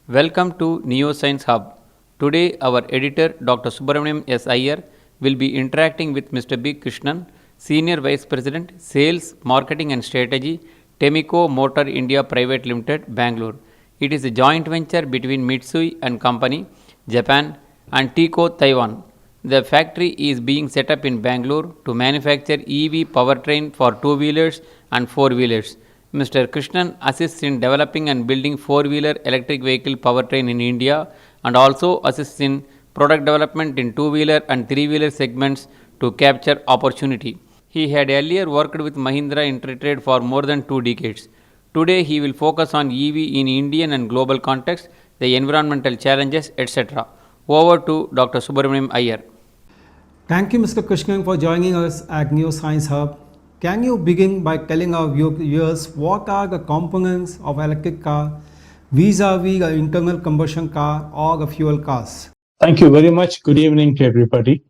Welcome to Neoscience Hub. Today, our editor Dr. Subramaniam S. Iyer will be interacting with Mr. B. Krishnan, Senior Vice President, Sales, Marketing and Strategy, TEMICO Motor India Private Limited, Bengaluru. It is a joint venture between Mitsui and Company, Japan, and TECO, Taiwan. The factory is being set up in Bengaluru to manufacture EV powertrain for two-wheelers and four-wheelers. Mr. Krishnan assists in developing and building four-wheeler electric vehicle powertrain in India and also assists in product development in two-wheeler and three-wheeler segments to capture opportunity. He had earlier worked with Mahindra Intertrade for more than 2 decades. Today he will focus on EV in Indian and global context, the environmental challenges, etc. Over to Dr. Subramaniam Iyer. Thank you, Mr. Krishnan, for joining us at New Science Hub. Can you begin by telling our viewers what are the components of electric car vis-a-vis an internal combustion car or a fuel cars? Thank you very much. Good evening to everybody.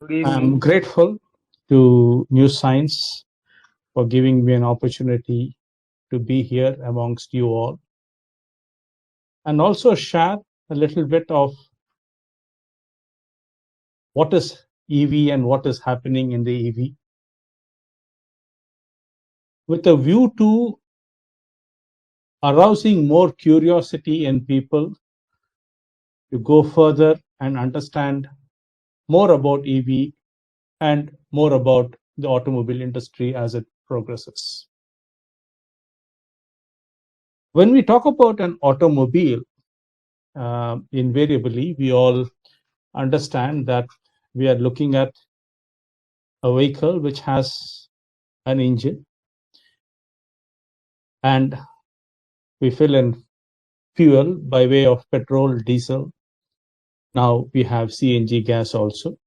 Good evening. I'm grateful to New Science for giving me an opportunity to be here amongst you all and also share a little bit of what is EV and what is happening in the EV with a view to arousing more curiosity in people to go further and understand more about EV and more about the automobile industry as it progresses. When we talk about an automobile, invariably we all understand that we are looking at a vehicle which has an engine and we fill in fuel by way of petrol, diesel. Now we have CNG gas also.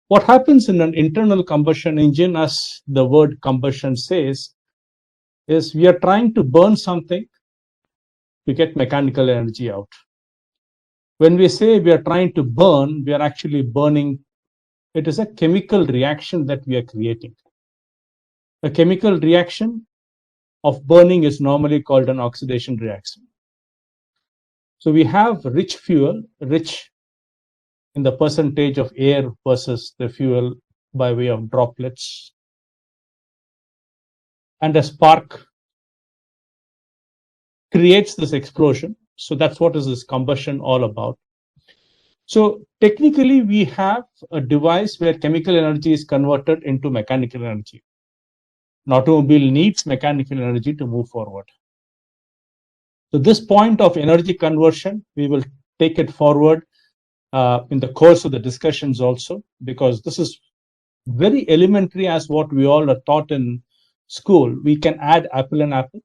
What happens in an internal combustion engine, as the word combustion says, is we are trying to burn something to get mechanical energy out. When we say we are trying to burn, we are actually burning. It is a chemical reaction that we are creating. A chemical reaction of burning is normally called an oxidation reaction. So we have rich fuel, rich in the percentage of air versus the fuel by way of droplets. And a spark creates this explosion. So that's what is this combustion all about. So technically, we have a device where chemical energy is converted into mechanical energy. An automobile needs mechanical energy to move forward. So this point of energy conversion, we will take it forward in the course of the discussions also, because this is very elementary as what we all are taught in school. We can add apple and apple.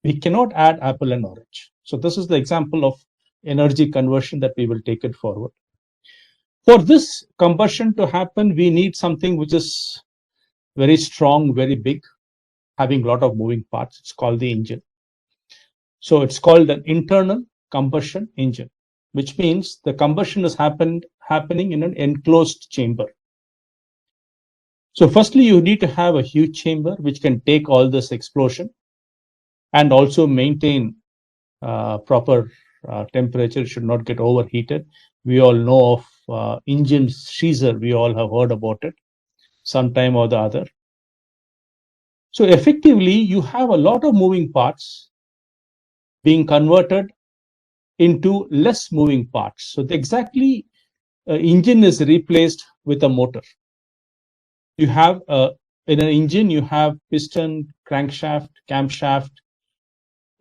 We cannot add apple and orange. So this is the example of energy conversion that we will take it forward. For this combustion to happen, we need something which is very strong, very big, having a lot of moving parts. It's called the engine. So it's called an internal combustion engine, which means the combustion is happening in an enclosed chamber. So firstly, you need to have a huge chamber which can take all this explosion and also maintain proper temperature. It should not get overheated. We all know of engine seizure. We all have heard about it sometime or the other. So effectively, you have a lot of moving parts being converted into less moving parts. So exactly, engine is replaced with a motor. You have in an engine, you have piston, crankshaft, camshaft,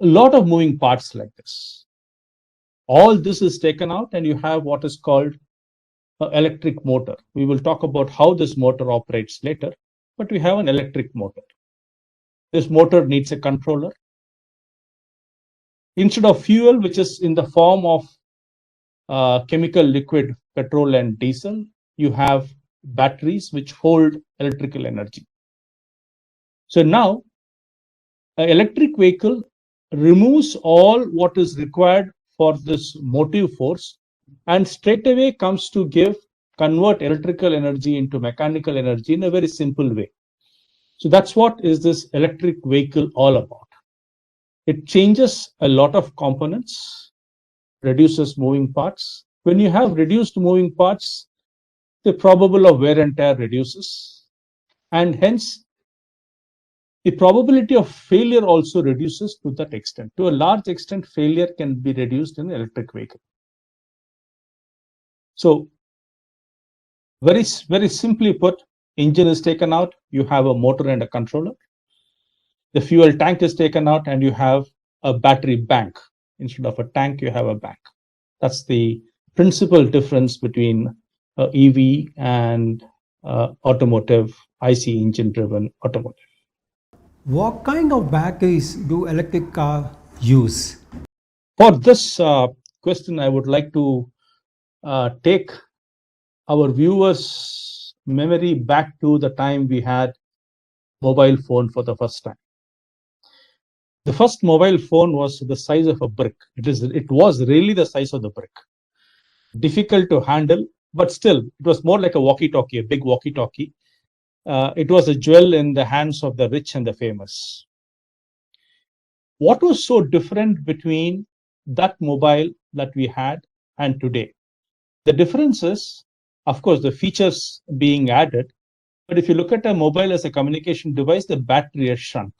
a lot of moving parts like this. All this is taken out and you have what is called an electric motor. We will talk about how this motor operates later, but we have an electric motor. This motor needs a controller. Instead of fuel, which is in the form of chemical liquid, petrol and diesel, you have batteries which hold electrical energy. So now, an electric vehicle removes all what is required for this motive force and straight away comes to convert electrical energy into mechanical energy in a very simple way. So that's what is this electric vehicle all about. It changes a lot of components, reduces moving parts. When you have reduced moving parts, the probability of wear and tear reduces, and hence the probability of failure also reduces to that extent. To a large extent, failure can be reduced in an electric vehicle. So very simply put, engine is taken out, you have a motor and a controller. The fuel tank is taken out and you have a battery bank. Instead of a tank, you have a bank. That's the principal difference between EV and automotive, IC engine driven automotive. What kind of batteries do electric car use? For this question, I would like to take our viewers' memory back to the time we had mobile phone for the first time. The first mobile phone was the size of a brick. It was really the size of the brick. Difficult to handle, but still, it was more like a walkie-talkie, a big walkie-talkie. It was a jewel in the hands of the rich and the famous. What was so different between that mobile that we had and today? The difference is, of course, the features being added. But if you look at a mobile as a communication device, the battery has shrunk.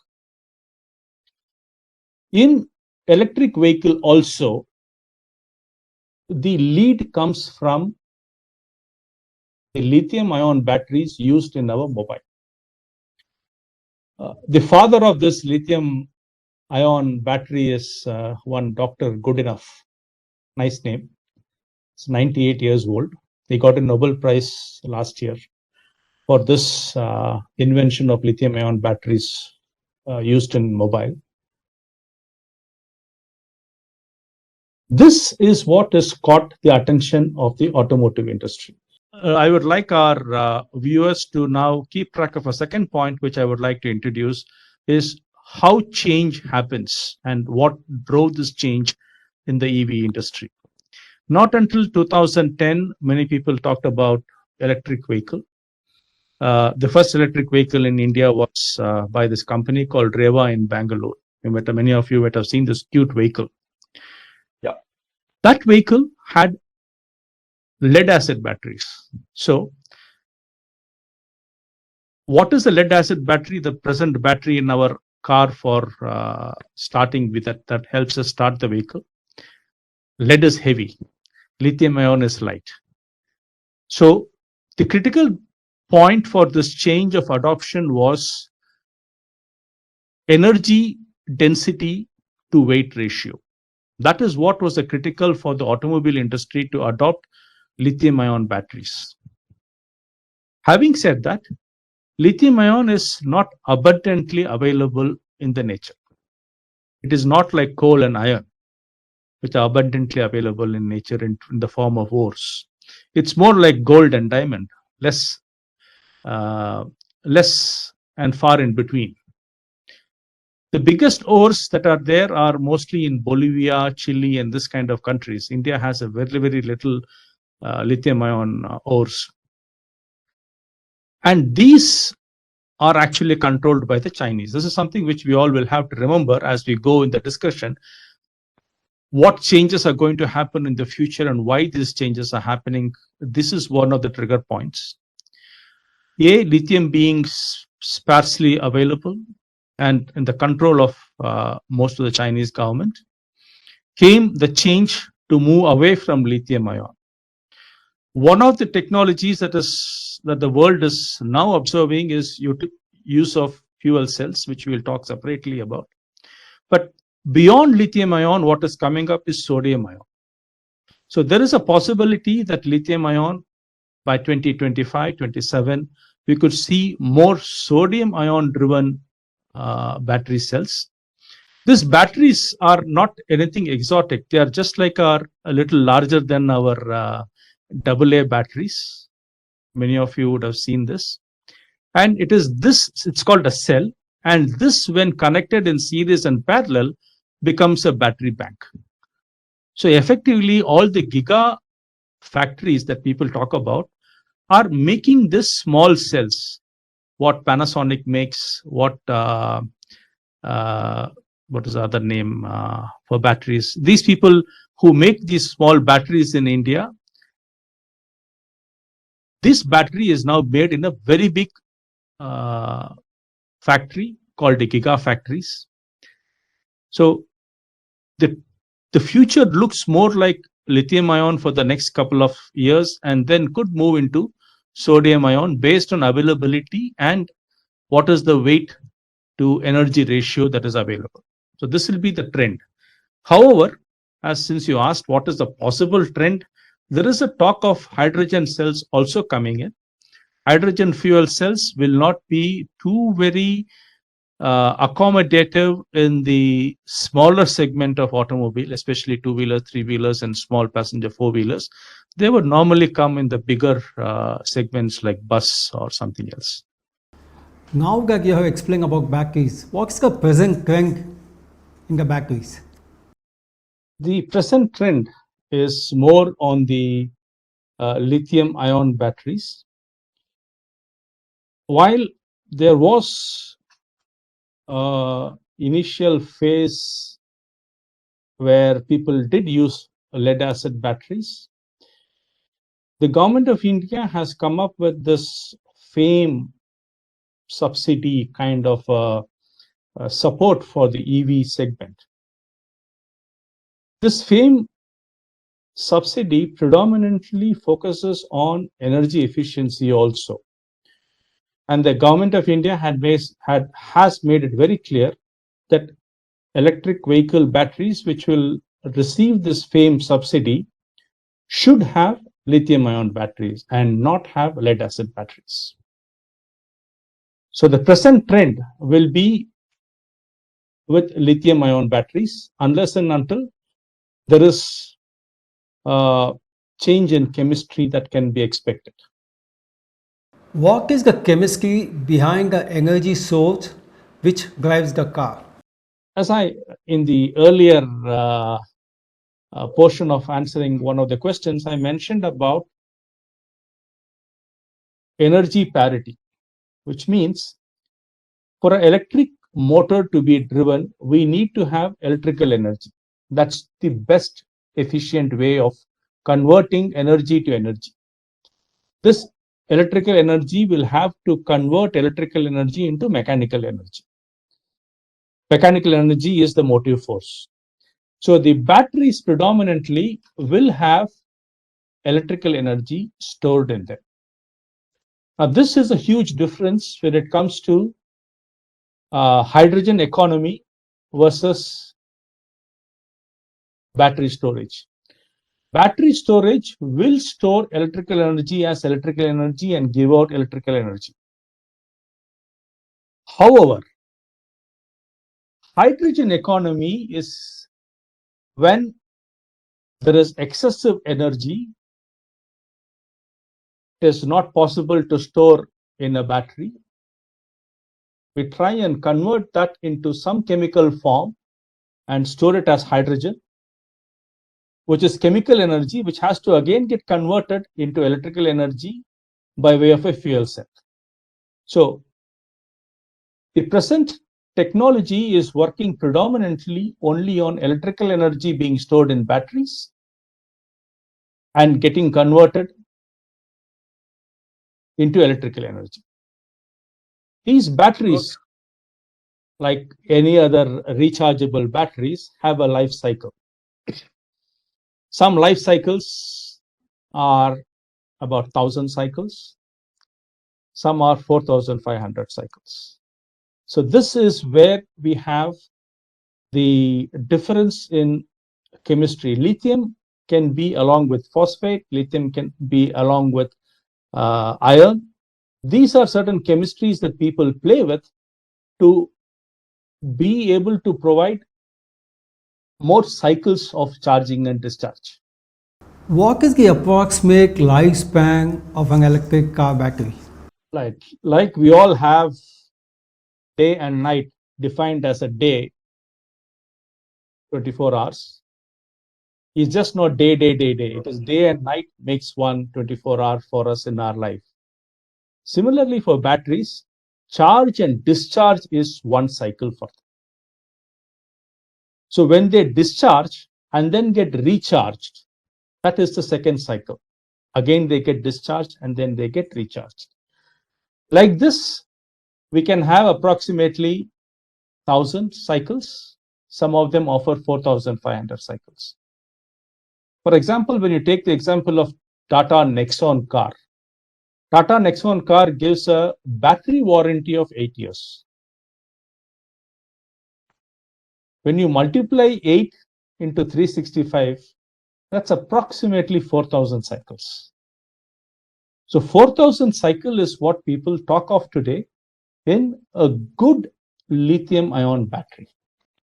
In electric vehicle also, the lead comes from the lithium-ion batteries used in our mobile. The father of this lithium-ion battery is one Dr. Goodenough. Nice name. He's 98 years old. He got a Nobel Prize last year for this invention of lithium-ion batteries used in mobile. This is what has caught the attention of the automotive industry. I would like our viewers to now keep track of a second point, which I would like to introduce, is how change happens and what drove this change in the EV industry. Not until 2010, many people talked about electric vehicle. The first electric vehicle in India was by this company called Reva in Bengaluru. Many of you might have seen this cute vehicle. Yeah, that vehicle had lead acid batteries. So what is the lead acid battery? The present battery in our car for starting with that helps us start the vehicle. Lead is heavy, lithium ion is light. So the critical point for this change of adoption was energy density to weight ratio. That is what was the critical for the automobile industry to adopt lithium ion batteries. Having said that, lithium ion is not abundantly available in the nature. It is not like coal and iron, which are abundantly available in nature in the form of ores. It's more like gold and diamond, less and far in between. The biggest ores that are there are mostly in Bolivia, Chile, and this kind of countries. India has a very little lithium ion ores. And these are actually controlled by the Chinese. This is something which we all will have to remember as we go in the discussion. What changes are going to happen in the future and why these changes are happening. This is one of the trigger points. Lithium being sparsely available and in the control of most of the Chinese government, came the change to move away from lithium ion. One of the technologies that the world is now observing is use of fuel cells, which we will talk separately about. But beyond lithium ion, what is coming up is sodium ion. So there is a possibility that lithium ion by 2025, 27, we could see more sodium ion driven battery cells. These batteries are not anything exotic. They are just like a little larger than our AA batteries. Many of you would have seen this. And it's called a cell. And this, when connected in series and parallel, becomes a battery bank. So effectively, all the giga factories that people talk about are making this small cells. What Panasonic makes, what what is the other name for batteries? These people who make these small batteries in India, this battery is now made in a very big factory called the gigafactories. So the future looks more like lithium ion for the next couple of years, and then could move into sodium ion based on availability and what is the weight to energy ratio that is available. So this will be the trend. However, as since you asked what is the possible trend, there is a talk of hydrogen cells also coming in. Hydrogen fuel cells will not be too very accommodative in the smaller segment of automobile, especially two-wheelers, three-wheelers, and small passenger four-wheelers. They would normally come in the bigger segments like bus or something else. Now that you have explained about batteries, what's the present trend in the batteries? The present trend is more on the lithium-ion batteries. While there was initial phase where people did use lead-acid batteries, the government of India has come up with this FAME subsidy kind of support for the EV segment. This FAME subsidy predominantly focuses on energy efficiency also. And the government of India has made it very clear that electric vehicle batteries which will receive this FAME subsidy should have lithium-ion batteries and not have lead-acid batteries. So the present trend will be with lithium-ion batteries unless and until there is a change in chemistry that can be expected. What is the chemistry behind the energy source which drives the car? As in the earlier portion of answering one of the questions, I mentioned about energy parity, which means for an electric motor to be driven, we need to have electrical energy. That's the best efficient way of converting energy to energy. This electrical energy will have to convert electrical energy into mechanical energy. Mechanical energy is the motive force. So the batteries predominantly will have electrical energy stored in them. Now, this is a huge difference when it comes to hydrogen economy versus battery storage. Battery storage will store electrical energy as electrical energy and give out electrical energy. However, hydrogen economy is when there is excessive energy. It is not possible to store in a battery. We try and convert that into some chemical form and store it as hydrogen, which is chemical energy, which has to again get converted into electrical energy by way of a fuel cell. So the present technology is working predominantly only on electrical energy being stored in batteries and getting converted into electrical energy. These batteries, like any other rechargeable batteries, have a life cycle. Some life cycles are about 1,000 cycles. Some are 4,500 cycles. So this is where we have the difference in chemistry. Lithium can be along with phosphate. Lithium can be along with iron. These are certain chemistries that people play with to be able to provide more cycles of charging and discharge. What is the approximate lifespan of an electric car battery? Like we all have day and night defined as a day, 24 hours. It's just not day. It is day and night makes one 24-hour for us in our life. Similarly, for batteries, charge and discharge is one cycle for them. So when they discharge and then get recharged, that is the second cycle. Again, they get discharged and then they get recharged. Like this, we can have approximately 1,000 cycles. Some of them offer 4,500 cycles. For example, when you take the example of Tata Nexon car, Tata Nexon car gives a battery warranty of 8 years. When you multiply 8 into 365, that's approximately 4,000 cycles. So 4,000 cycle is what people talk of today in a good lithium ion battery.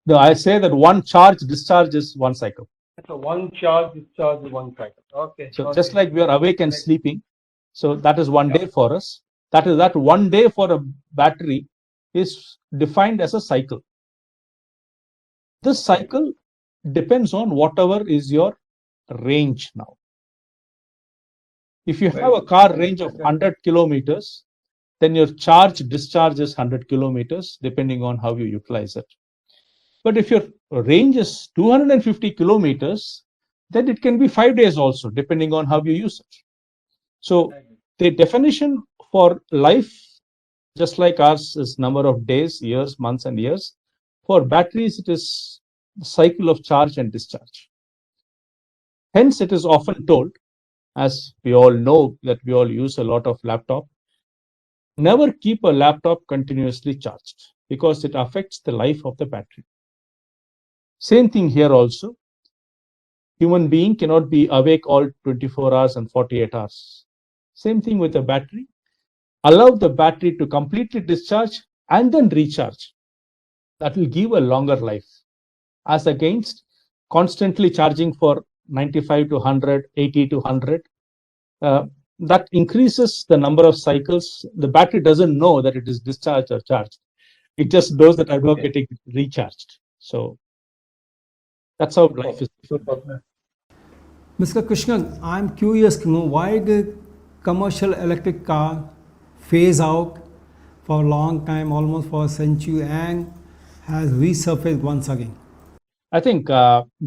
Now, I say that one charge discharge is one cycle. So one charge, discharge, one cycle. Okay. So okay. just like we are awake and sleeping, so that is one day for us. That is that one day for a battery is defined as a cycle. This cycle depends on whatever is your range now. If you have a car range of 100 kilometers, then your charge discharge is 100 kilometers, depending on how you utilize it. But if your range is 250 kilometers, then it can be 5 days also, depending on how you use it. So the definition for life, just like ours, is number of days, years, months, and years. For batteries, it is the cycle of charge and discharge. Hence, it is often told, as we all know that we all use a lot of laptop, never keep a laptop continuously charged because it affects the life of the battery. Same thing here also. Human being cannot be awake all 24 hours and 48 hours. Same thing with the battery. Allow the battery to completely discharge and then recharge. That will give a longer life, as against constantly charging for 95 to 100, 80 to 100. That increases the number of cycles. The battery doesn't know that it is discharged or charged. It just knows that I'm not getting recharged. So that's how life is. Mr. Krishnan, I'm curious to know why the commercial electric car phase out for a long time, almost for a century, and has resurfaced once again. I think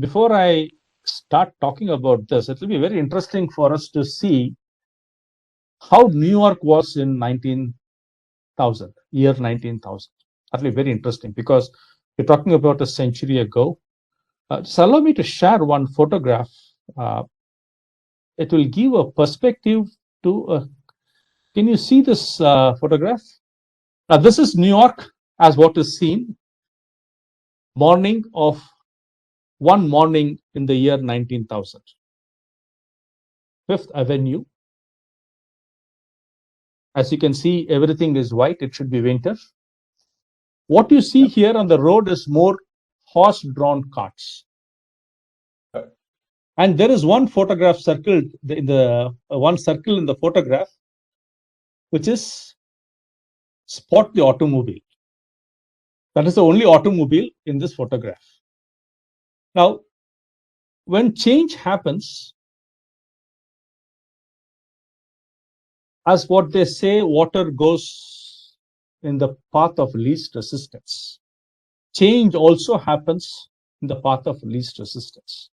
before I start talking about this, it will be very interesting for us to see how New York was in 19,000, year 19,000. That will be very interesting because we're talking about a century ago. So allow me to share one photograph. It will give a perspective to. Can you see this photograph? This is New York as what is seen. One morning in the year 19,000. Fifth Avenue. As you can see, everything is white. It should be winter. What you see here on the road is more horse-drawn carts. And there is one photograph circled in the one circle in the photograph, which is spot the automobile. That is the only automobile in this photograph. Now, when change happens, as what they say, water goes in the path of least resistance. Change also happens in the path of least resistance.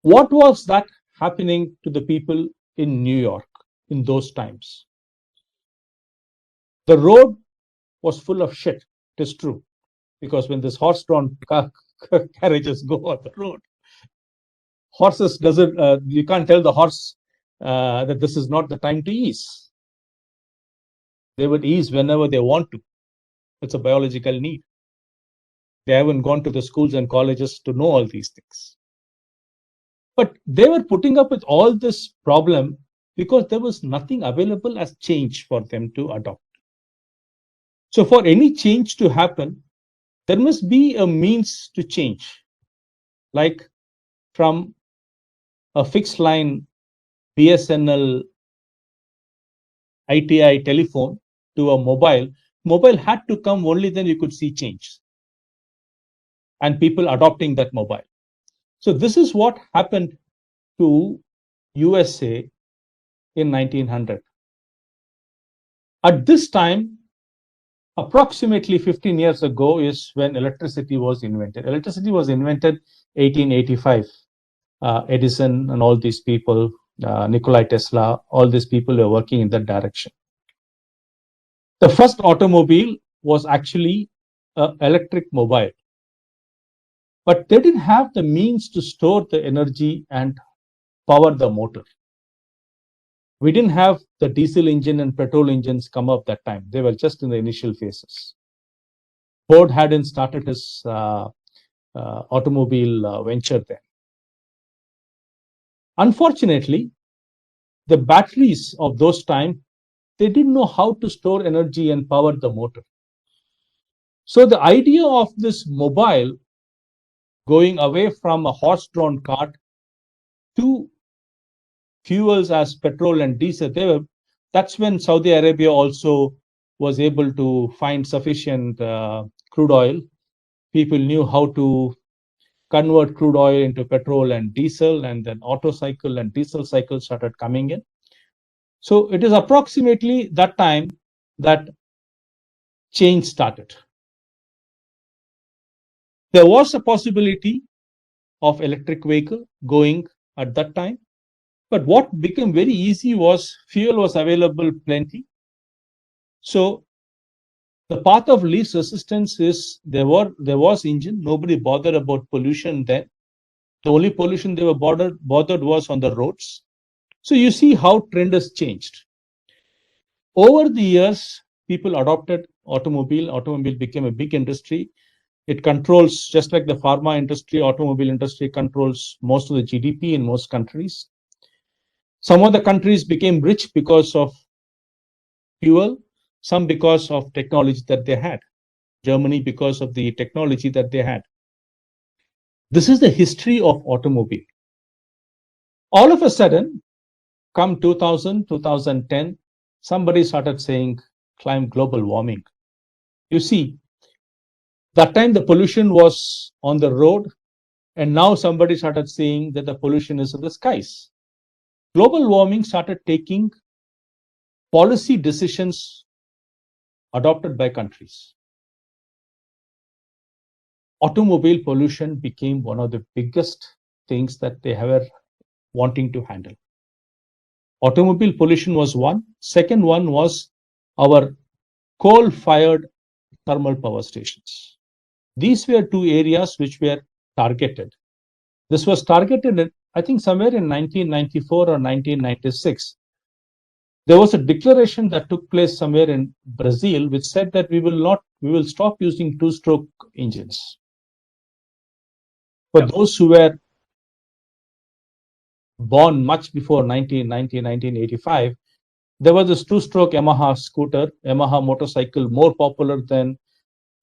What was that happening to the people in New York in those times? The road was full of shit. It is true, because when this horse-drawn carriages go on the road, horses doesn't. You can't tell the horse that this is not the time to ease. They would ease whenever they want to. It's a biological need. They haven't gone to the schools and colleges to know all these things. But they were putting up with all this problem because there was nothing available as change for them to adopt. So for any change to happen, there must be a means to change, like from a fixed line BSNL ITI telephone to a mobile. Mobile had to come, only then you could see change and people adopting that mobile. So this is what happened to USA in 1900. At this time, approximately 15 years ago is when electricity was invented. Electricity was invented 1885. Edison and all these people, Nikola Tesla, all these people were working in that direction. The first automobile was actually an electric mobile, but they didn't have the means to store the energy and power the motor. We didn't have the diesel engine and petrol engines come up that time. They were just in the initial phases. Ford hadn't started his automobile venture then. Unfortunately, the batteries of those time, they didn't know how to store energy and power the motor. So the idea of this mobile going away from a horse-drawn cart to fuels as petrol and diesel, that's when Saudi Arabia also was able to find sufficient crude oil. People knew how to convert crude oil into petrol and diesel, and then auto cycle and diesel cycle started coming in. So it is approximately that time that change started. There was a possibility of electric vehicle going at that time, but what became very easy was fuel was available plenty. So the path of least resistance is there was engine. Nobody bothered about pollution then. The only pollution they were bothered was on the roads. So you see how trend has changed. Over the years, people adopted automobile. Automobile became a big industry. It controls, just like the pharma industry, automobile industry controls most of the GDP in most countries. Some of the countries became rich because of fuel, some because of technology that they had. Germany because of the technology that they had. This is the history of automobile. All of a sudden, come 2000, 2010, somebody started saying global warming. You see, that time the pollution was on the road, and now somebody started saying that the pollution is in the skies. Global warming started taking policy decisions adopted by countries. Automobile pollution became one of the biggest things that they were wanting to handle. Automobile pollution was one. Second one was our coal-fired thermal power stations. These were two areas which were targeted. This was targeted, I think, somewhere in 1994 or 1996. There was a declaration that took place somewhere in Brazil, which said that we will stop using two-stroke engines. For those who were born much before 1990, 1985, there was this two-stroke Yamaha scooter, Yamaha motorcycle, more popular than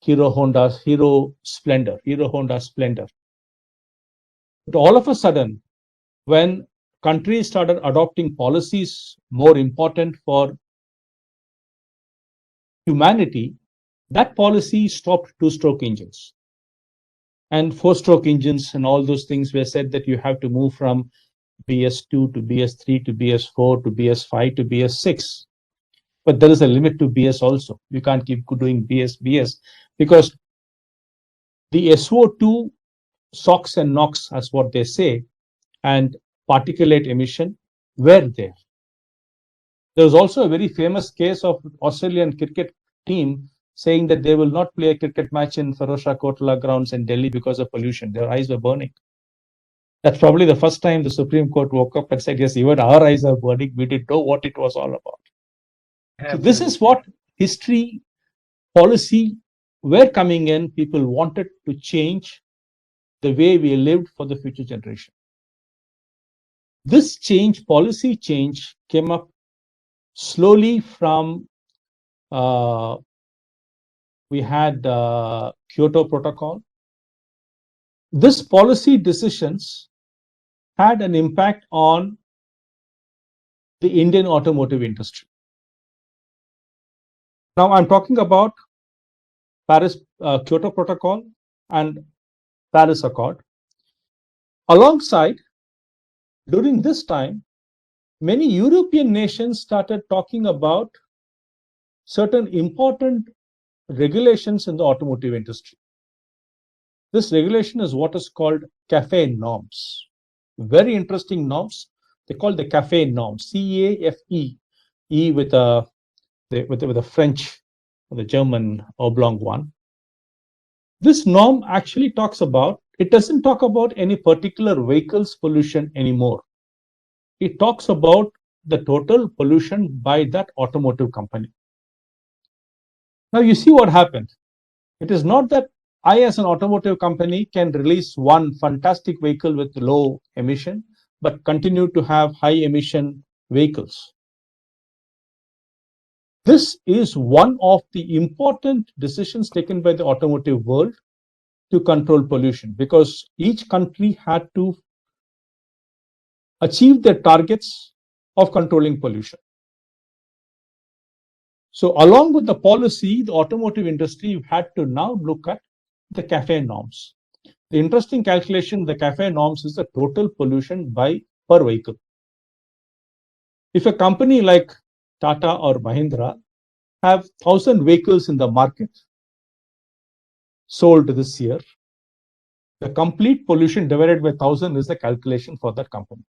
Hero Honda Splendor. But all of a sudden, when countries started adopting policies more important for humanity, that policy stopped two-stroke engines. And four-stroke engines and all those things were said that you have to move from BS2 to BS3 to BS4 to BS5 to BS6. But there is a limit to BS also. You can't keep doing BS, because the SO2, SOx and NOx, as what they say, and particulate emission were there. There was also a very famous case of Australian cricket team saying that they will not play a cricket match in Ferozshah Kotla grounds in Delhi because of pollution. Their eyes were burning. That's probably the first time the Supreme Court woke up and said, yes, even our eyes are burning. We didn't know what it was all about. So this is what history, policy were coming in. People wanted to change the way we lived for the future generation. This change, policy change, came up slowly from, we had Kyoto Protocol. This policy decisions had an impact on the Indian automotive industry. Now I'm talking about Kyoto Protocol and Paris Accord. Alongside, during this time, many European nations started talking about certain important regulations in the automotive industry. This regulation is what is called CAFE norms. Very interesting norms. They call the CAFE norms, CAFE, E with a French, the German oblong one. This norm actually talks about, it doesn't talk about any particular vehicle's pollution anymore. It talks about the total pollution by that automotive company. Now you see what happened. It is not that I, as an automotive company, can release one fantastic vehicle with low emission, but continue to have high emission vehicles. This is one of the important decisions taken by the automotive world to control pollution, because each country had to achieve their targets of controlling pollution. So along with the policy, the automotive industry had to now look at the CAFE norms. The interesting calculation, the CAFE norms is the total pollution by per vehicle. If a company like Tata or Mahindra have 1,000 vehicles in the market sold this year, the complete pollution divided by 1,000 is the calculation for that company.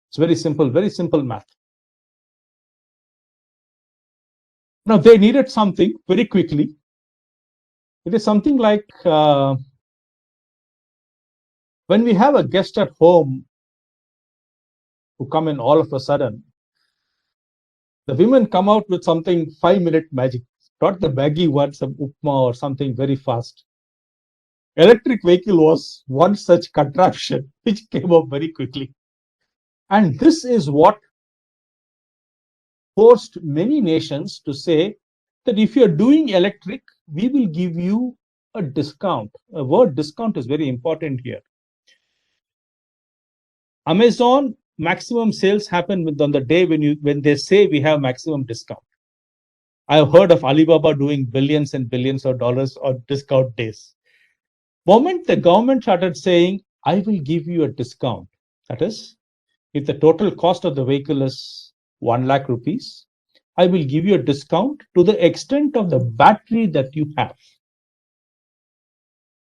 It's very simple math. Now they needed something very quickly. It is something like when we have a guest at home who come in all of a sudden, the women come out with something 5-minute magic, not the baggy one, some upma or something very fast. Electric vehicle was one such contraption which came up very quickly. And this is what forced many nations to say that if you're doing electric, we will give you a discount. A word discount is very important here. Amazon maximum sales happen on the day when they say we have maximum discount. I have heard of Alibaba doing billions and billions of dollars on discount days. Moment the government started saying, I will give you a discount. That is, if the total cost of the vehicle is 1 lakh rupees, I will give you a discount to the extent of the battery that you have.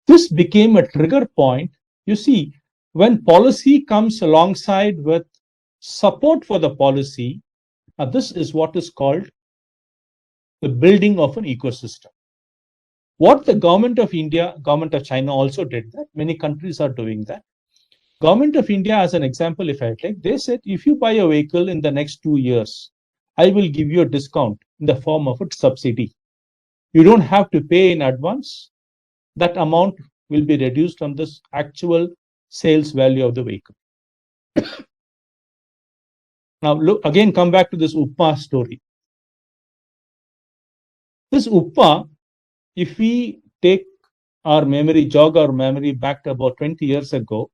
This became a trigger point. You see, when policy comes alongside with support for the policy, this is what is called the building of an ecosystem. What the government of India, government of China also did that. Many countries are doing that. Government of India, as an example, if I take, they said, if you buy a vehicle in the next 2 years, I will give you a discount in the form of a subsidy. You don't have to pay in advance. That amount will be reduced from this actual sales value of the vehicle. Now, look, again, come back to this Upma story. This Upma, if we take our memory, jog our memory back to about 20 years ago,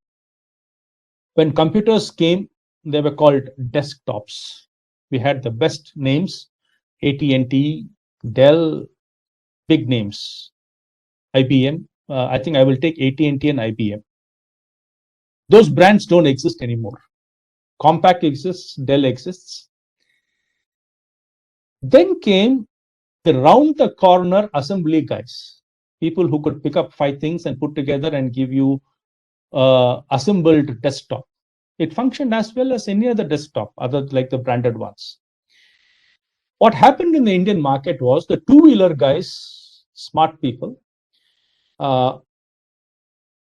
when computers came, they were called desktops. We had the best names, AT&T, Dell, big names, IBM. I think I will take AT&T and IBM. Those brands don't exist anymore. Compaq exists, Dell exists. Then came the round the corner assembly guys, people who could pick up 5 things and put together and give you assembled desktop. It functioned as well as any other desktop, other like the branded ones. What happened in the Indian market was the two-wheeler guys, smart people,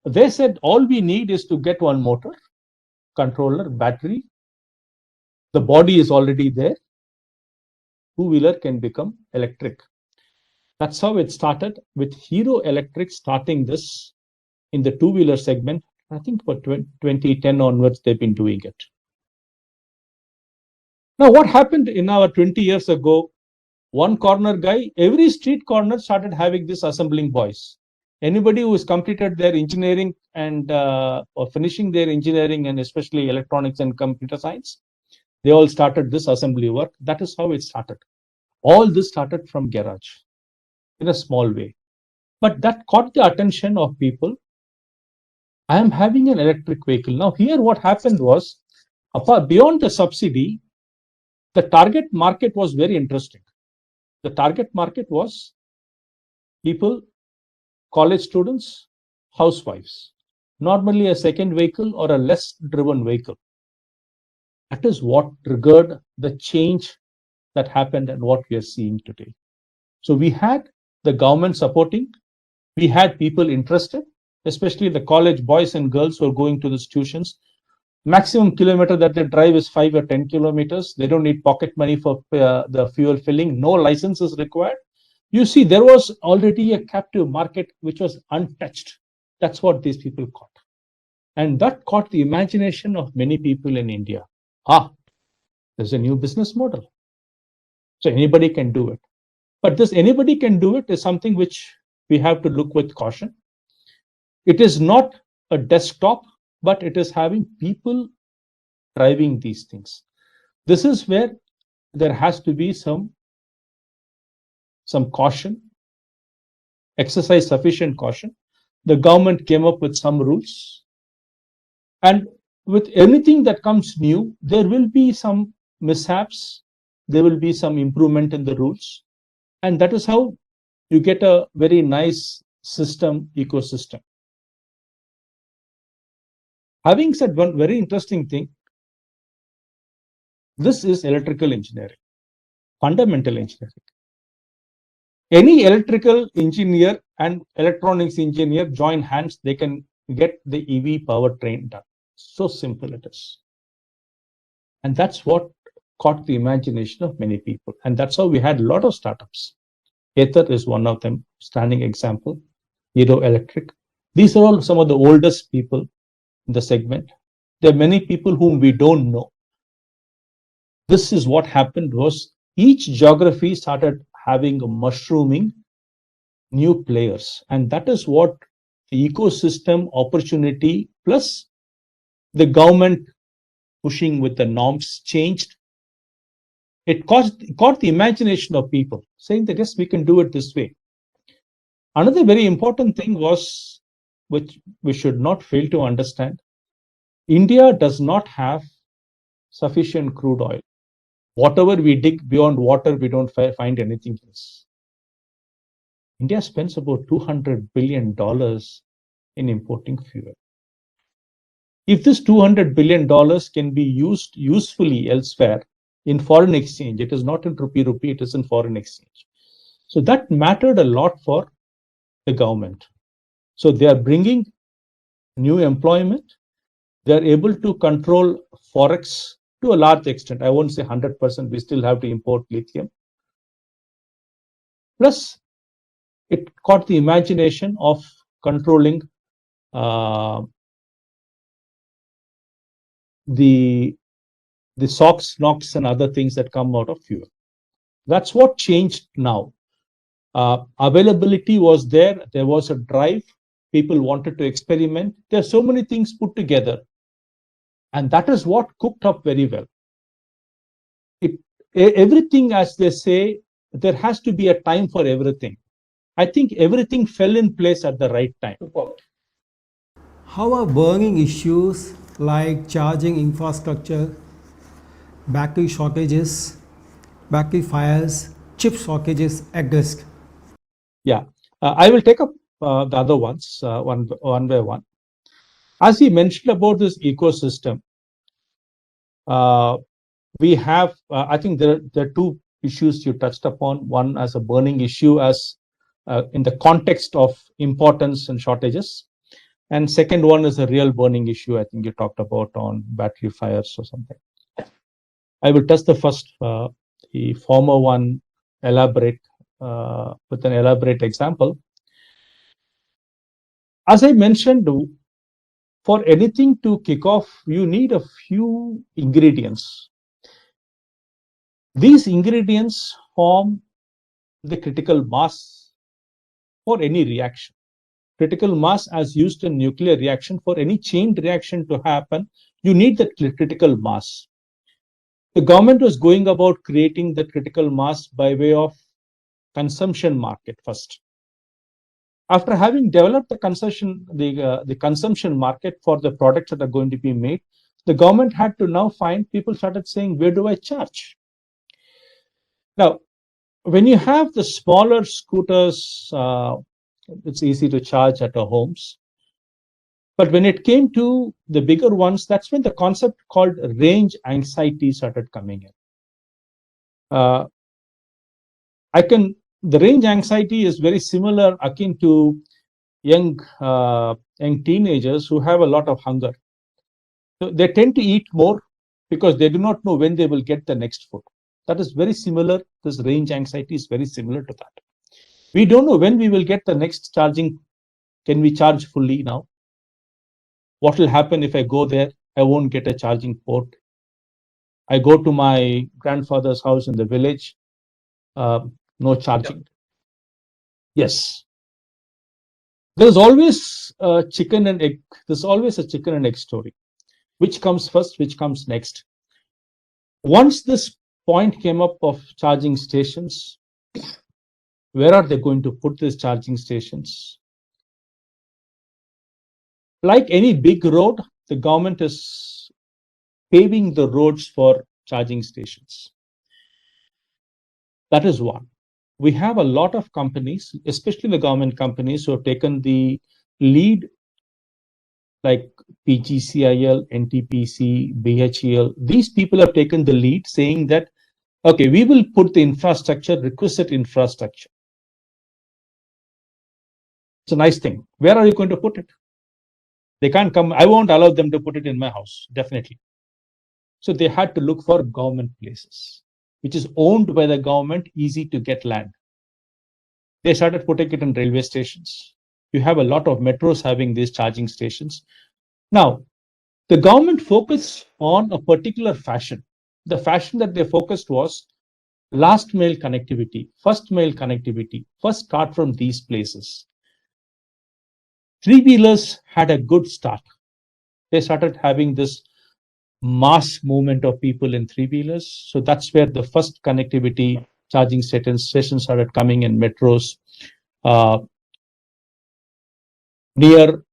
they said all we need is to get one motor, controller, battery. The body is already there. Two-wheeler can become electric. That's how it started, with Hero Electric starting this in the two-wheeler segment. I think for 2010 onwards, they've been doing it. Now, what happened in our 20 years ago? One corner guy, every street corner started having this assembling boys. Anybody who has completed their engineering and or finishing their engineering, and especially electronics and computer science, they all started this assembly work. That is how it started. All this started from garage in a small way. But that caught the attention of people. I am having an electric vehicle. Now, here what happened was, beyond the subsidy, the target market was very interesting. The target market was people, college students, housewives, normally a second vehicle or a less driven vehicle. That is what triggered the change that happened and what we are seeing today. So we had the government supporting, we had people interested, especially the college boys and girls who are going to the tuitions. Maximum kilometer that they drive is 5 or 10 kilometers. They don't need pocket money for the fuel filling. No license is required. You see, there was already a captive market which was untouched. That's what these people caught. And that caught the imagination of many people in India. There's a new business model. So anybody can do it. But this anybody can do it is something which we have to look with caution. It is not a desktop, but it is having people driving these things. This is where there has to be some caution, exercise sufficient caution. The government came up with some rules. And with anything that comes new, there will be some mishaps. There will be some improvement in the rules. And that is how you get a very nice ecosystem. Having said one very interesting thing, this is electrical engineering, fundamental engineering. Any electrical engineer and electronics engineer join hands, they can get the EV powertrain done. So simple it is. And that's what caught the imagination of many people. And that's how we had a lot of startups. Ather is one of them, standing example. Hero Electric. These are all some of the oldest people in the segment. There are many people whom we don't know. This is what happened was each geography started having a mushrooming new players. And that is what the ecosystem opportunity plus the government pushing with the norms changed. It caught the imagination of people, saying that yes, we can do it this way. Another very important thing was, which we should not fail to understand, India does not have sufficient crude oil. Whatever we dig beyond water, we don't find anything else. India spends about $200 billion in importing fuel. If this $200 billion can be used usefully elsewhere in foreign exchange, it is not in rupee, it is in foreign exchange. So that mattered a lot for the government. So they are bringing new employment. They are able to control forex to a large extent. I won't say 100%, we still have to import lithium. Plus, it caught the imagination of controlling the SOx, NOx, and other things that come out of fuel. That's what changed now. Availability was there. There was a drive. People wanted to experiment. There are so many things put together. And that is what cooked up very well. Everything, as they say, there has to be a time for everything. I think everything fell in place at the right time. How are burning issues like charging infrastructure, battery shortages, battery fires, chip shortages addressed? Yeah, I will take up the other ones one by one. As we mentioned about this ecosystem, we have, I think there are two issues you touched upon. One as a burning issue as in the context of importance and shortages. And second one is a real burning issue, I think you talked about on battery fires or something. I will touch the first, the former one, elaborate with an elaborate example. As I mentioned, for anything to kick off, you need a few ingredients. These ingredients form the critical mass for any reaction. Critical mass as used in nuclear reaction, for any chain reaction to happen, you need the critical mass. The government was going about creating the critical mass by way of consumption market first. After having developed the consumption market for the products that are going to be made, the government had to now find, people started saying, where do I charge? Now, when you have the smaller scooters, it's easy to charge at our homes. But when it came to the bigger ones, that's when the concept called range anxiety started coming in. The range anxiety is very similar, akin to young teenagers who have a lot of hunger. So they tend to eat more because they do not know when they will get the next food. That is very similar. This range anxiety is very similar to that. We don't know when we will get the next charging. Can we charge fully now? What will happen if I go there? I won't get a charging port. I go to my grandfather's house in the village. No charging. Yes. There's always a chicken and egg. There's always a chicken and egg story. Which comes first? Which comes next? Once this point came up of charging stations, where are they going to put these charging stations? Like any big road, the government is paving the roads for charging stations. That is one. We have a lot of companies, especially the government companies, who have taken the lead, like PGCIL, NTPC, BHEL. These people have taken the lead, saying that, okay, we will put the infrastructure, requisite infrastructure. It's a nice thing. Where are you going to put it? They can't come. I won't allow them to put it in my house, definitely. So they had to look for government places, which is owned by the government, easy to get land. They started putting it in railway stations. You have a lot of metros having these charging stations. Now, the government focused on a particular fashion. The fashion that they focused was last mile connectivity, first mile connectivity. First start from these places. Three-wheelers had a good start. They started having this mass movement of people in three-wheelers. So that's where the first connectivity charging stations started coming in metros. Near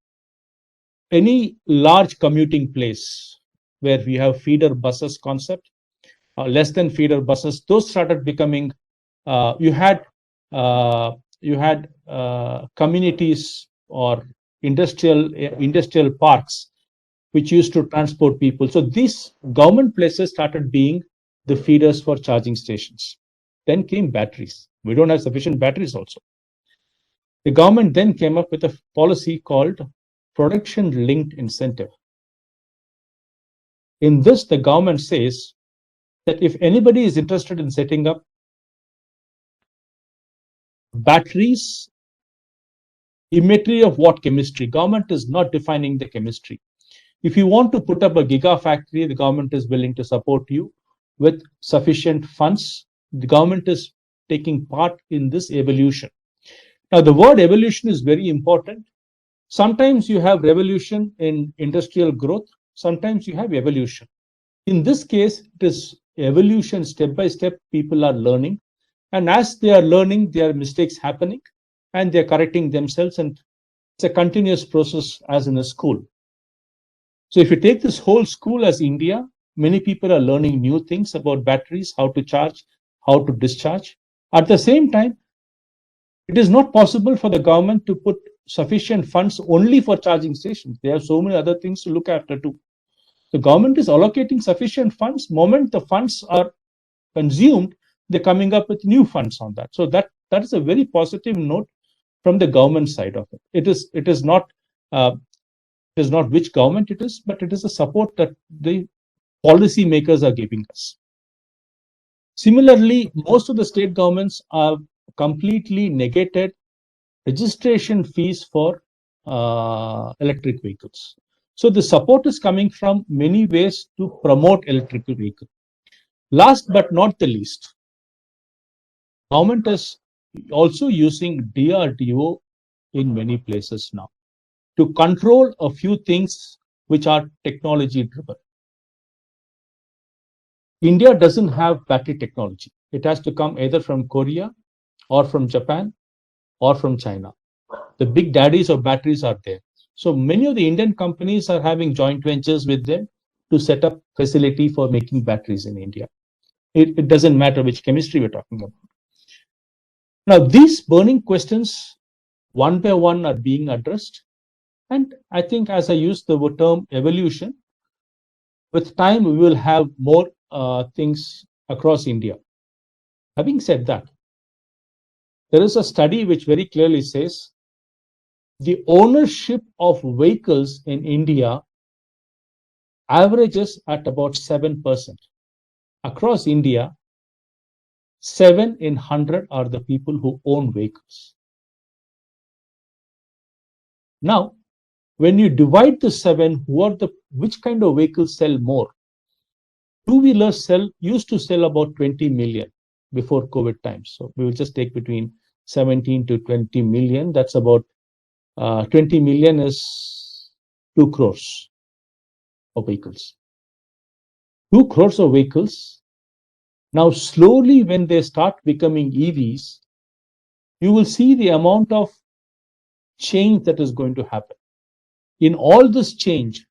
any large commuting place where we have feeder buses concept, less than feeder buses, those started becoming, you had communities or industrial parks which used to transport people. So these government places started being the feeders for charging stations. Then came batteries. We don't have sufficient batteries also. The government then came up with a policy called production linked incentive. In this, the government says that if anybody is interested in setting up batteries, immaterial of what chemistry, government is not defining the chemistry. If you want to put up a gigafactory, the government is willing to support you with sufficient funds. The government is taking part in this evolution. Now, the word evolution is very important. Sometimes you have revolution in industrial growth. Sometimes you have evolution. In this case, it is evolution, step by step. People are learning. And as they are learning, there are mistakes happening and they're correcting themselves. And it's a continuous process as in a school. So if you take this whole school as India, many people are learning new things about batteries, how to charge, how to discharge. At the same time, it is not possible for the government to put sufficient funds only for charging stations. They have so many other things to look after too. The government is allocating sufficient funds. Moment the funds are consumed, they're coming up with new funds on that. So that is a very positive note from the government side of it. It is not which government it is, but it is a support that the policy makers are giving us. Similarly, most of the state governments are completely negated registration fees for electric vehicles. So the support is coming from many ways to promote electric vehicle. Last but not the least, government is also using DRDO in many places now to control a few things which are technology driven. India doesn't have battery technology. It has to come either from Korea or from Japan or from China. The big daddies of batteries are there. So many of the Indian companies are having joint ventures with them to set up facility for making batteries in India. It doesn't matter which chemistry we're talking about. Now, these burning questions, one by one, are being addressed. And I think, as I use the term evolution, with time, we will have more things across India. Having said that, there is a study which very clearly says the ownership of vehicles in India averages at about 7%. Across India, 7 in 100 are the people who own vehicles. Now, when you divide the 7, which kind of vehicles sell more? Two-wheelers used to sell about 20 million before COVID times. So we will just take between 17 to 20 million. That's about 20 million is 2 crores of vehicles. 2 crores of vehicles. Now, slowly, when they start becoming EVs, you will see the amount of change that is going to happen. In all this change,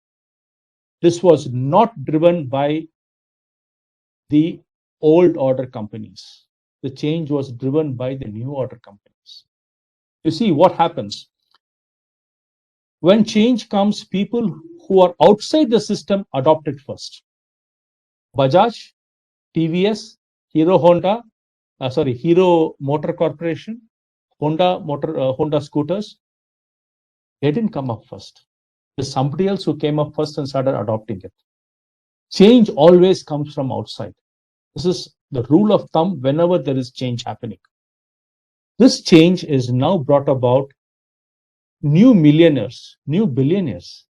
this was not driven by the old order companies. The change was driven by the new order companies. You see what happens. When change comes, people who are outside the system adopt it first. Bajaj, TVS, Hero Motor Corporation, Honda scooters, they didn't come up first. There's somebody else who came up first and started adopting it. Change always comes from outside. This is the rule of thumb whenever there is change happening. This change is now brought about new millionaires, new billionaires.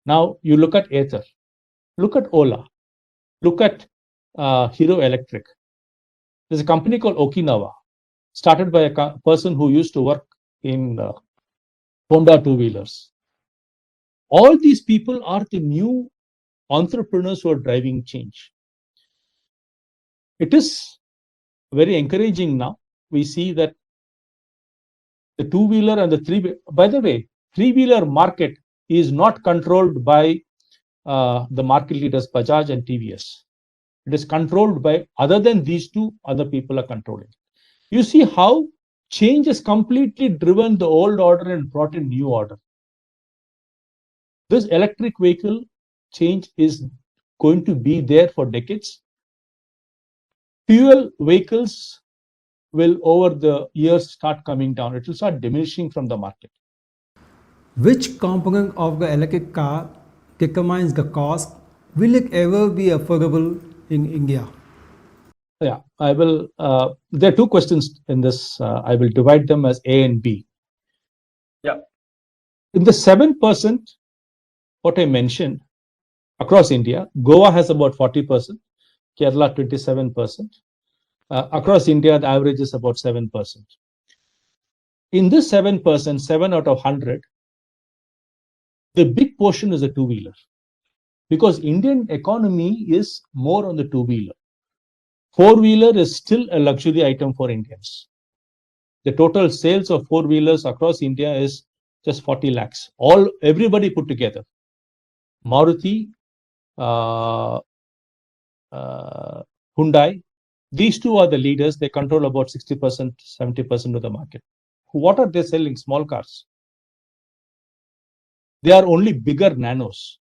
Now you look at Ather, look at Ola, look at Hero Electric. There's a company called Okinawa, started by a person who used to work in Honda two-wheelers. All these people are the new entrepreneurs who are driving change. It is very encouraging now. We see that the two-wheeler and the three-wheeler, by the way, three-wheeler market is not controlled by the market leaders, Bajaj and TVS. It is controlled by, other than these two, other people are controlling. You see how change has completely driven the old order and brought in new order. This electric vehicle change is going to be there for decades. Fuel vehicles will, over the years, start coming down. It will start diminishing from the market. Which component of the electric car determines the cost? Will it ever be affordable in India? Yeah, I will. There are two questions in this. I will divide them as A and B. Yeah. In the 7%, what I mentioned, across India, Goa has about 40%, Kerala 27%. Across India, the average is about 7%. In this 7%, 7 out of 100, the big portion is a two-wheeler, because Indian economy is more on the two-wheeler. Four-wheeler is still a luxury item for Indians. The total sales of four-wheelers across India is just 40 lakhs. Everybody put together. Maruti, Hyundai, these two are the leaders. They control about 60%, 70% of the market. What are they selling? Small cars. They are only bigger nanos.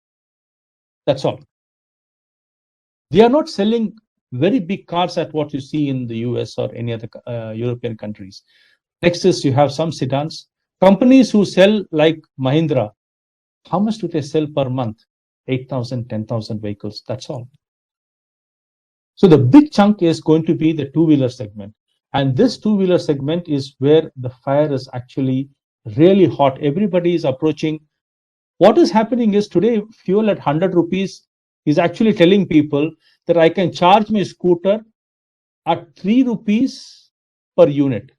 That's all. They are not selling very big cars at what you see in the US or any other European countries. Next is you have some sedans. Companies who sell like Mahindra, how much do they sell per month? 8,000, 10,000 vehicles. That's all. So the big chunk is going to be the two-wheeler segment. And this two-wheeler segment is where the fire is actually really hot. Everybody is approaching. What is happening is today, fuel at 100 rupees is actually telling people that I can charge my scooter at 3 rupees per unit.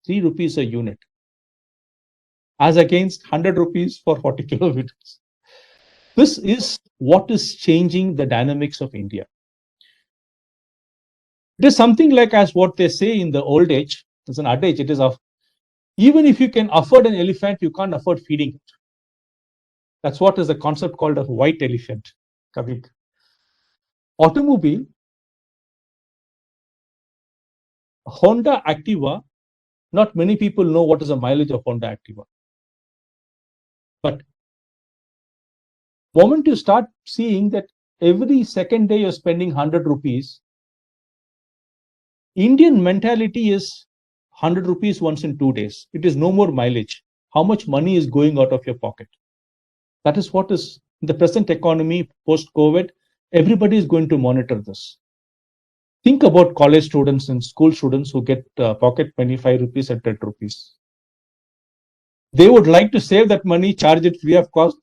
3 rupees a unit. As against 100 rupees for 40 kilometers. This is what is changing the dynamics of India. It is something like as what they say in the old age, there's an adage, it is of, even if you can afford an elephant, you can't afford feeding it. That's what is a concept called a white elephant. Kavik. Automobile Honda Activa, not many people know what is the mileage of Honda Activa. But moment you start seeing that every second day you're spending 100 rupees, Indian mentality is 100 rupees once in 2 days. It is no more mileage. How much money is going out of your pocket? That is what is in the present economy post-COVID. Everybody is going to monitor this. Think about college students and school students who get pocket money 5 rupees and 10 rupees. They would like to save that money, charge it free of cost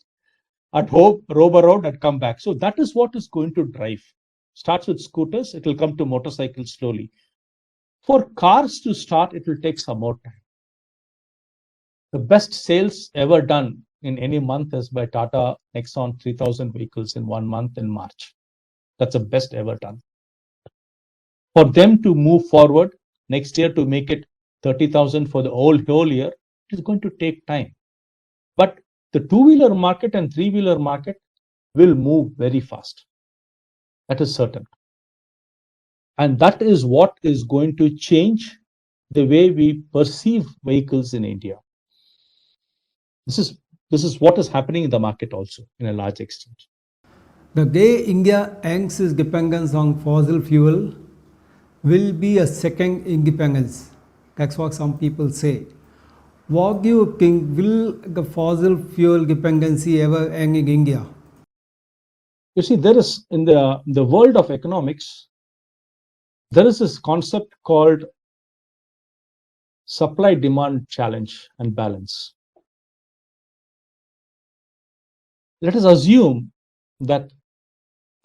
at home, roam around and come back. So that is what is going to drive. Starts with scooters, it will come to motorcycles slowly. For cars to start, it will take some more time. The best sales ever done in any month is by Tata Nexon 3000 vehicles in 1 month in March. That's the best ever done. For them to move forward next year to make it 30,000 for the whole year, it is going to take time. But the two-wheeler market and three-wheeler market will move very fast. That is certain. And that is what is going to change the way we perceive vehicles in India. This is what is happening in the market also in a large extent. The day India ends its dependence on fossil fuel will be a second independence. That's what some people say. What do you think, will the fossil fuel dependency ever end in India? You see, there is in the world of economics, there is this concept called supply-demand challenge and balance. Let us assume that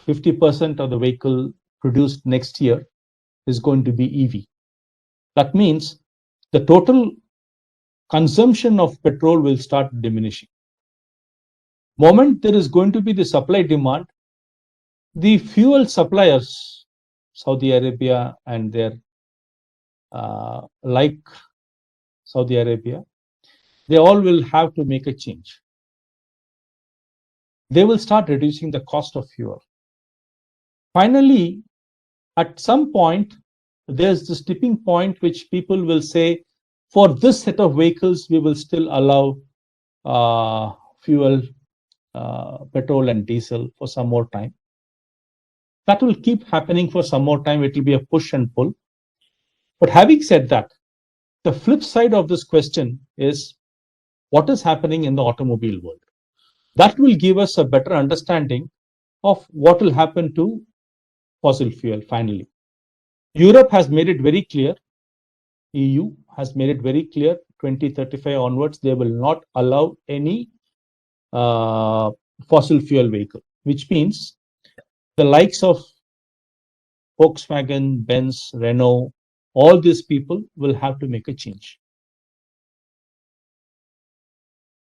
50% of the vehicle produced next year is going to be EV. That means the total consumption of petrol will start diminishing. Moment there is going to be the supply demand, the fuel suppliers, Saudi Arabia and their like Saudi Arabia, they all will have to make a change. They will start reducing the cost of fuel. Finally, at some point, there's this tipping point which people will say, for this set of vehicles, we will still allow fuel, petrol and diesel for some more time. That will keep happening for some more time. It will be a push and pull. But having said that, the flip side of this question is what is happening in the automobile world. That will give us a better understanding of what will happen to fossil fuel finally. Europe has made it very clear, EU has made it very clear, 2035 onwards, they will not allow any fossil fuel vehicle, which means the likes of Volkswagen, Benz, Renault, all these people will have to make a change.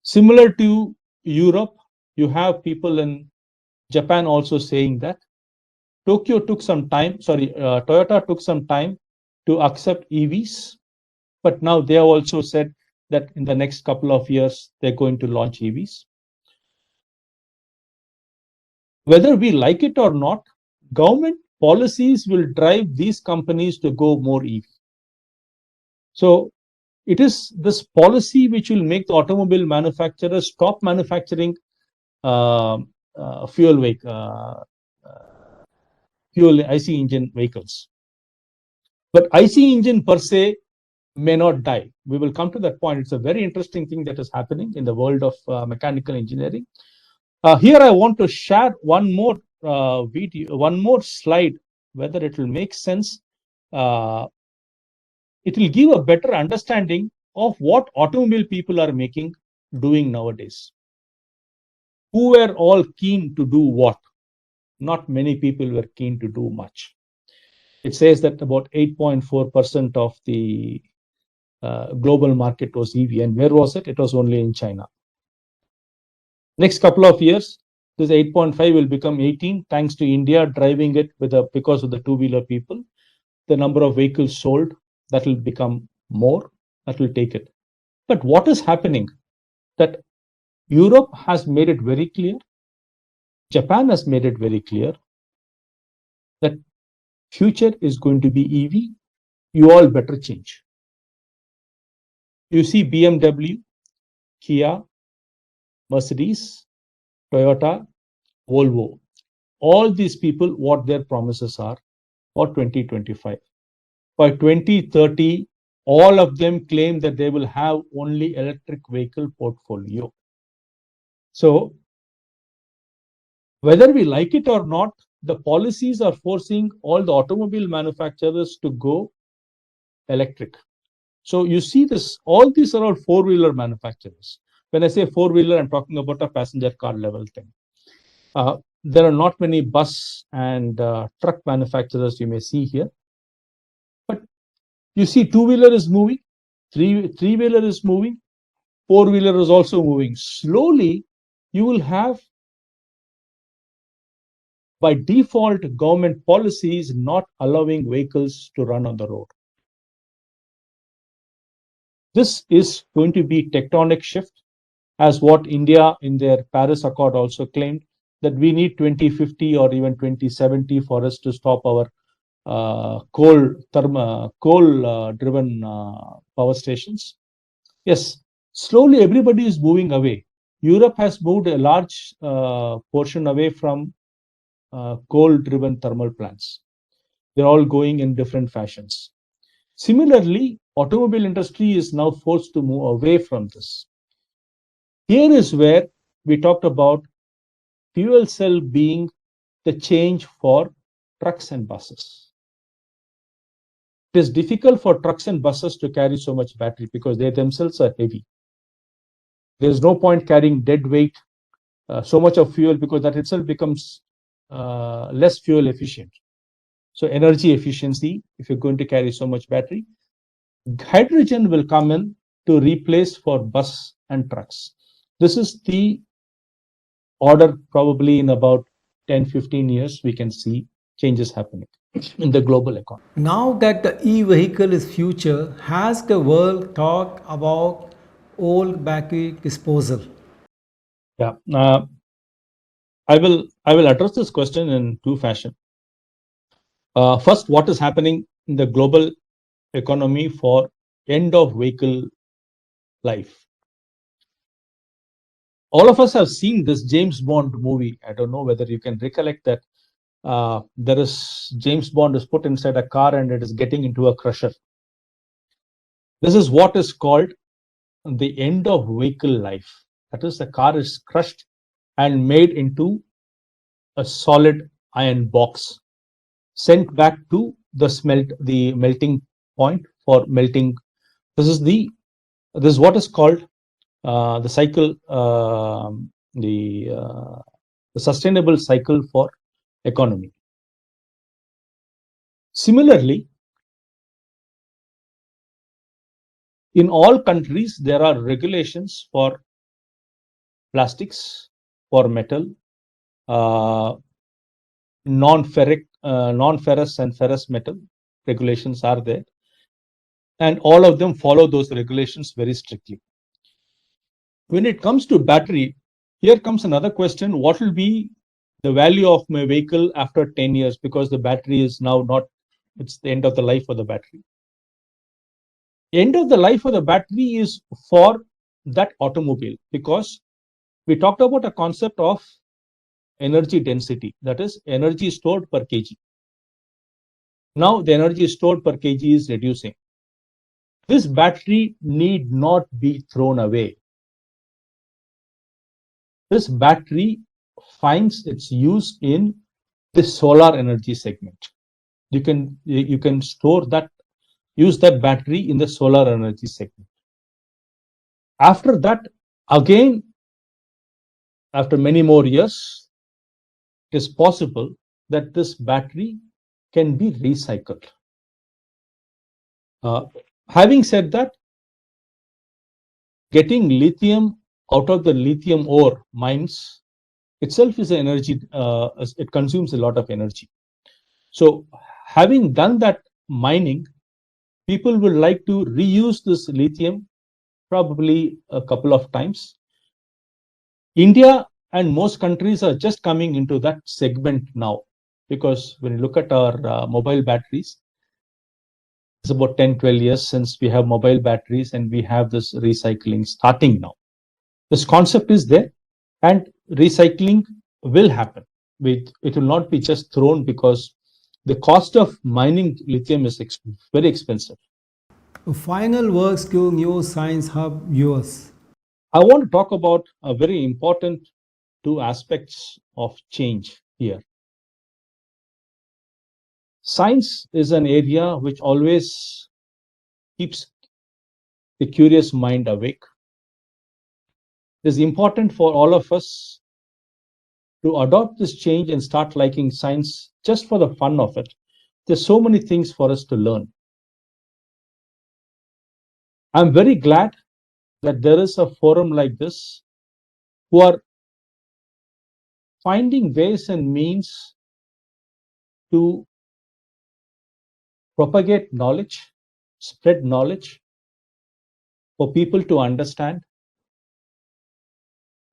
Similar to Europe, you have people in Japan also saying that Toyota took some time to accept EVs, but now they have also said that in the next couple of years, they're going to launch EVs. Whether we like it or not, government policies will drive these companies to go more EV. So it is this policy which will make the automobile manufacturers stop manufacturing fuel IC engine vehicles. But IC engine per se may not die. We will come to that point. It's a very interesting thing that is happening in the world of mechanical engineering. Here I want to share one more one more slide, whether it will make sense. It will give a better understanding of what automobile people are doing nowadays. Who were all keen to do what? Not many people were keen to do much. It says that about 8.4% of the global market was EV. And where was it? It was only in China. Next couple of years, this 8.5 will become 18, thanks to India driving it because of the two-wheeler people. The number of vehicles sold, that will become more, that will take it. But what is happening? That Europe has made it very clear, Japan has made it very clear that future is going to be EV. you all better change. You see BMW, Kia, Mercedes, Toyota, Volvo. All these people, what their promises are for 2025. By 2030, all of them claim that they will have only electric vehicle portfolio. So, whether we like it or not, the policies are forcing all the automobile manufacturers to go electric. So you see this, all these are all four-wheeler manufacturers. When I say four-wheeler, I'm talking about a passenger car level thing. There are not many bus and truck manufacturers you may see here. But you see two-wheeler is moving, three-wheeler is moving, four-wheeler is also moving. Slowly, you will have, by default, government policies not allowing vehicles to run on the road. This is going to be tectonic shift, as what India in their Paris Accord also claimed, that we need 2050 or even 2070 for us to stop our coal-driven power stations. Yes, slowly everybody is moving away. Europe has moved a large portion away from coal-driven thermal plants. They're all going in different fashions. Similarly, automobile industry is now forced to move away from this. Here is where we talked about fuel cell being the change for trucks and buses. It is difficult for trucks and buses to carry so much battery because they themselves are heavy. There is no point carrying dead weight, so much of fuel, because that itself becomes less fuel efficient. So energy efficiency, if you're going to carry so much battery, hydrogen will come in to replace for bus and trucks. This is the order. Probably in about 10-15 years, we can see changes happening in the global economy. Now that the e-vehicle is future, has the world talked about old battery disposal? Yeah, I will address this question in two fashion. First, what is happening in the global economy for end of vehicle life? All of us have seen this James Bond movie. I don't know whether you can recollect that. There is James Bond is put inside a car and it is getting into a crusher. This is what is called the end of vehicle life. That is, the car is crushed and made into a solid iron box, sent back to the melting point for melting. This is what is called the cycle, the sustainable cycle for economy. Similarly, in all countries, there are regulations for plastics, for metal, non-ferrous and ferrous metal regulations are there, and all of them follow those regulations very strictly. When it comes to battery, here comes another question: what will be the value of my vehicle after 10 years? Because the battery is now not, it's the end of the life of the battery. End of the life of the battery is for that automobile, because we talked about a concept of energy density, that is energy stored per kg. Now the energy stored per kg is reducing. This battery need not be thrown away. This battery finds its use in the solar energy segment. You can store that, use that battery in the solar energy segment. After that, again, after many more years, it is possible that this battery can be recycled. Having said that, getting lithium out of the lithium ore mines itself is an energy, it consumes a lot of energy. So having done that mining, people would like to reuse this lithium probably a couple of times. India and most countries are just coming into that segment now, because when you look at our mobile batteries, It's about 10, 12 years since we have mobile batteries and we have this recycling starting now. This concept is there and recycling will happen. It will not be just thrown because the cost of mining lithium is very expensive. Final words to Neoscience Hub viewers. I want to talk about a very important two aspects of change here. Science is an area which always keeps the curious mind awake. It is important for all of us to adopt this change and start liking science just for the fun of it. There's so many things for us to learn. I'm very glad that there is a forum like this who are finding ways and means to propagate knowledge, spread knowledge for people to understand.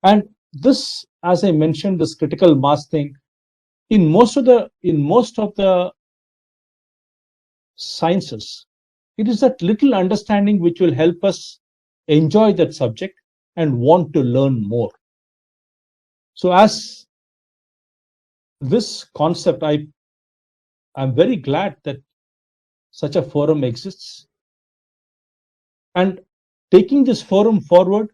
And this, as I mentioned, this critical mass thing, in most of the sciences, it is that little understanding which will help us enjoy that subject and want to learn more. So as this concept, I'm very glad that such a forum exists. And taking this forum forward,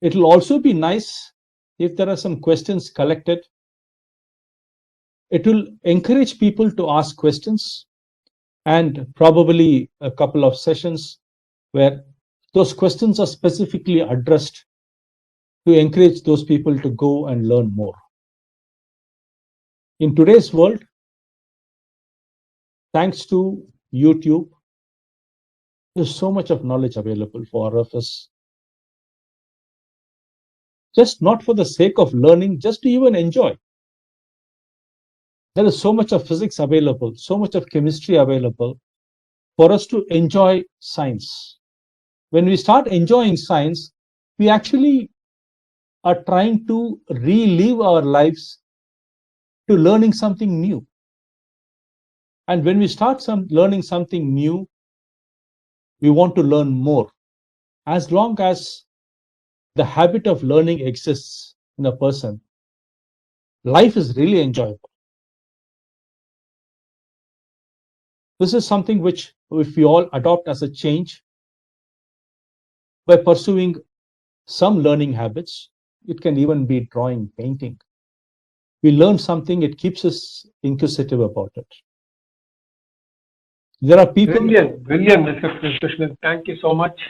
it will also be nice if there are some questions collected. It will encourage people to ask questions and probably a couple of sessions where those questions are specifically addressed to encourage those people to go and learn more. In today's world, thanks to YouTube, there's so much of knowledge available for all of us. Just not for the sake of learning, just to even enjoy. There is so much of physics available, so much of chemistry available for us to enjoy science. When we start enjoying science, we actually are trying to relive our lives to learning something new. And when we start learning something new, we want to learn more. As long as the habit of learning exists in a person, life is really enjoyable. This is something which, if we all adopt as a change, by pursuing some learning habits, it can even be drawing, painting. We learn something, it keeps us inquisitive about it. There are people. Brilliant, Mr. Krishnan. Thank you so much.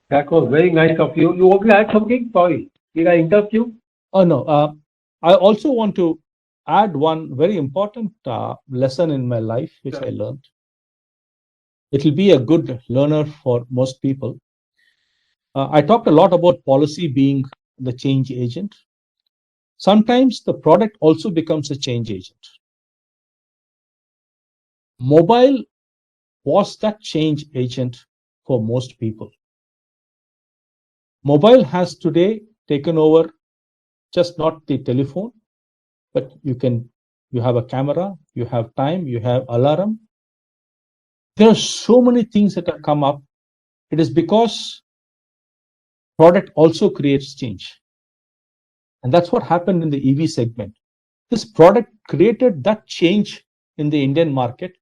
That was very nice of you. You want to add something? Sorry, did I interrupt you? Oh, no. I also want to add one very important lesson in my life, which I learned. It will be a good learner for most people. I talked a lot about policy being the change agent. Sometimes the product also becomes a change agent. Mobile was that change agent for most people. Mobile has today taken over just not the telephone, but you have a camera, you have time, you have alarm. There are so many things that have come up. It is because product also creates change. And that's what happened in the EV segment. This product created that change in the Indian market,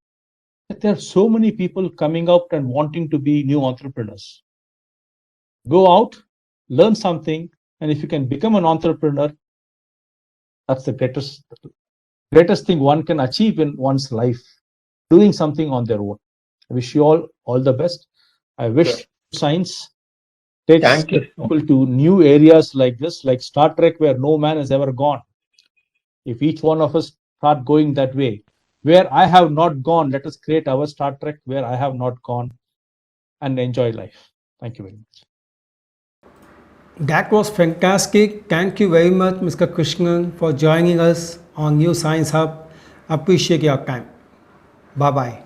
that there are so many people coming out and wanting to be new entrepreneurs. Go out, learn something, and if you can become an entrepreneur, that's the greatest thing one can achieve in one's life, doing something on their own. I wish you all the best. I wish science takes people to new areas like this, like Star Trek, where no man has ever gone. If each one of us start going that way, where I have not gone, let us create our Star Trek where I have not gone and enjoy life. Thank you very much. That was fantastic. Thank you very much, Mr. Krishnan, for joining us on New Science Hub. Appreciate your time. Bye-bye.